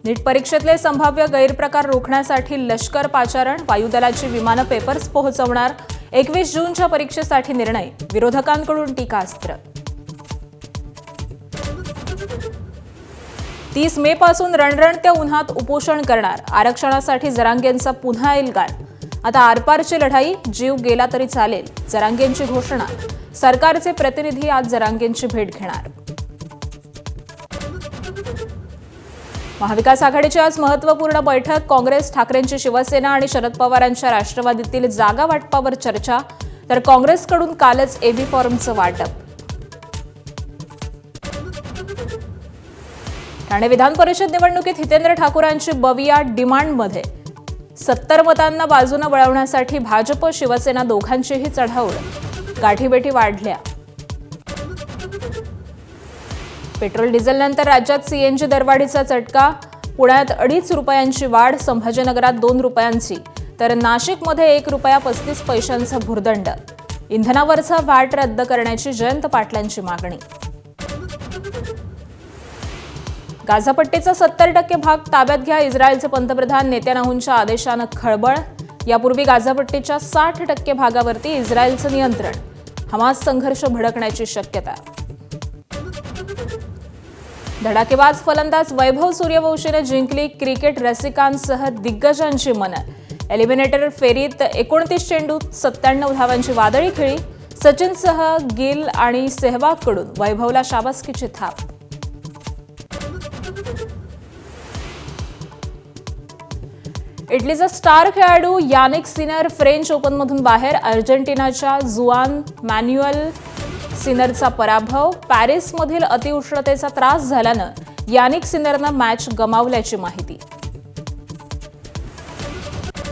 नीट परीक्षेतले संभाव्य गैरप्रकार रोखण्यासाठी लष्कर पाचारण, वायुदलाची विमानं पेपर्स पोहोचवणार, 21 जूनच्या परीक्षेसाठी निर्णय, विरोधकांकडून टीकास्त्र. 30 मे पासून रणरणत्या उन्हात उपोषण करणार, आरक्षणासाठी जरांगेंचा पुन्हा एल्गार. आता आरपारची लढाई, जीव गेला तरी चालेल, जरांगेंची घोषणा. सरकारचे प्रतिनिधी आज जरांगेंची भेट घेणार. महाविकास आघाडीची आज महत्त्वपूर्ण बैठक, काँग्रेस, ठाकरेंची शिवसेना आणि शरद पवारांच्या राष्ट्रवादीतील जागा वाटपावर चर्चा, तर काँग्रेसकडून कालच एबी फॉर्मचं वाटप. ठाणे विधान परिषद निवडणुकीत हितेंद्र ठाकूरांची बविया डिमांडमध्ये. 70 मतांना बाजूने वळवण्यासाठी भाजप, शिवसेना दोघांचीही चढाओढ, गाठीभेटी वाढल्या. पेट्रोल डिझेलनंतर राज्यात सीएनजी दरवाढीचा चटका, पुण्यात 2.5 रुपयांची वाढ, संभाजीनगरात 2 रुपयांची, तर नाशिकमध्ये 1 रुपया 35 पैशांचा भुर्दंड. इंधनावरचा व्हॅट रद्द करण्याची जयंत पाटलांची मागणी. गाझापट्टीचा 70% भाग ताब्यात घ्या, इस्रायलचे पंतप्रधान नेत्यानाहूंच्या आदेशानं खळबळ. यापूर्वी गाझापट्टीच्या 60% भागावरती इस्रायलचं नियंत्रण, हमास संघर्ष भडकण्याची शक्यता. धडाकेबाज फलंदाज वैभव सूर्यवंशीने जिंकली क्रिकेट रसिकांसह दिग्गजांची मनं. एलिमिनेटर फेरीत 29 चेंडूत 97 धावांची वादळी खेळी. सचिनसह गिल आणि सेहवागकडून वैभवला शाबासकीची थाप. इटलीचा स्टार खेळाडू यानिक सिनर फ्रेंच ओपनमधून बाहेर. अर्जेंटिनाच्या जुआन मॅन्युएल सिनरचा पराभव. पॅरिसमधील अतिउष्णतेचा त्रास झाल्यानं यानिक सिनरनं मॅच गमावल्याची माहिती.